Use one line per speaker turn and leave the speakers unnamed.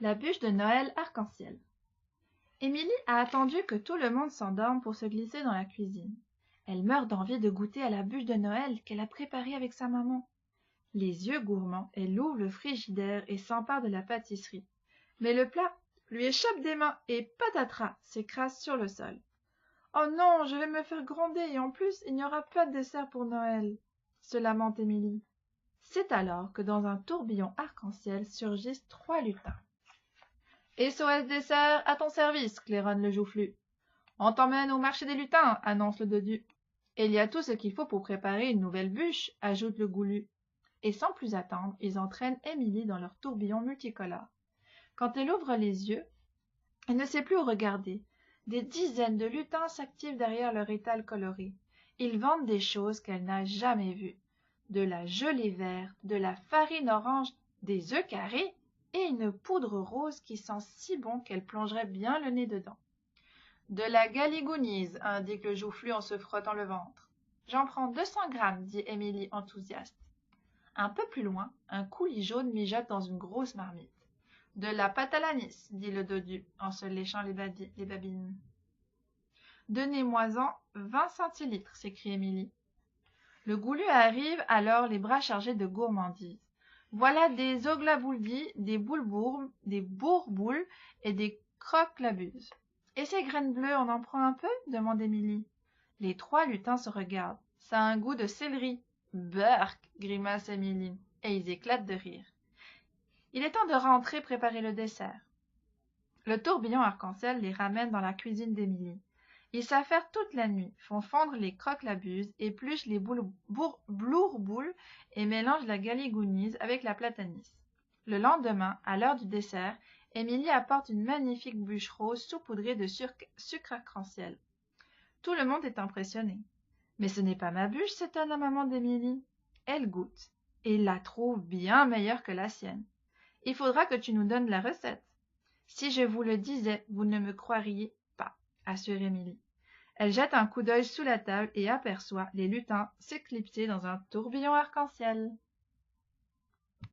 La bûche de Noël arc-en-ciel. Émilie a attendu que tout le monde s'endorme pour se glisser dans la cuisine. Elle meurt d'envie de goûter à la bûche de Noël qu'elle a préparée avec sa maman. Les yeux gourmands, elle ouvre le frigidaire et s'empare de la pâtisserie. Mais le plat lui échappe des mains et patatras s'écrase sur le sol. Oh non, je vais me faire gronder et en plus il n'y aura pas de dessert pour Noël, se lamente Émilie. C'est alors que dans un tourbillon arc-en-ciel surgissent 3 lutins. SOS dessert à ton service, claironne le joufflu. On t'emmène au marché des lutins, annonce le dodu. Et il y a tout ce qu'il faut pour préparer une nouvelle bûche, ajoute le goulu. Et sans plus attendre, ils entraînent Émilie dans leur tourbillon multicolore. Quand elle ouvre les yeux, elle ne sait plus où regarder. Des dizaines de lutins s'activent derrière leur étal coloré. Ils vendent des choses qu'elle n'a jamais vues. De la gelée verte, de la farine orange, des œufs carrés et une poudre rose qui sent si bon qu'elle plongerait bien le nez dedans. De la galigounise, indique le joufflu en se frottant le ventre. J'en prends 200 grammes, dit Émilie enthousiaste. Un peu plus loin, un coulis jaune mijote dans une grosse marmite. De la pâte à l'anis, dit le dodu en se léchant les babines. Donnez-moi-en 20 centilitres, s'écrie Émilie. Le goulu arrive alors les bras chargés de gourmandises. Voilà des oglabouldis, des bourboules et des croque-labuses. Et ces graines bleues, on en prend un peu demande Émilie. Les 3 lutins se regardent. Ça a un goût de céleri. Burk, grimace Émilie, et ils éclatent de rire. Il est temps de rentrer préparer le dessert. Le tourbillon arc-en-ciel les ramène dans la cuisine d'Émilie. Ils s'affairent toute la nuit, font fondre les croque-labuses, épluchent les bourboules et mélangent la galigounise avec la platanis. Le lendemain, à l'heure du dessert, Émilie apporte une magnifique bûche rose saupoudrée de sucre arc-en-ciel. Tout le monde est impressionné. « Mais ce n'est pas ma bûche, s'étonne la maman d'Émilie. » Elle goûte et la trouve bien meilleure que la sienne. « Il faudra que tu nous donnes la recette. »« Si je vous le disais, vous ne me croiriez pas, » assure Émilie. Elle jette un coup d'œil sous la table et aperçoit les lutins s'éclipser dans un tourbillon arc-en-ciel.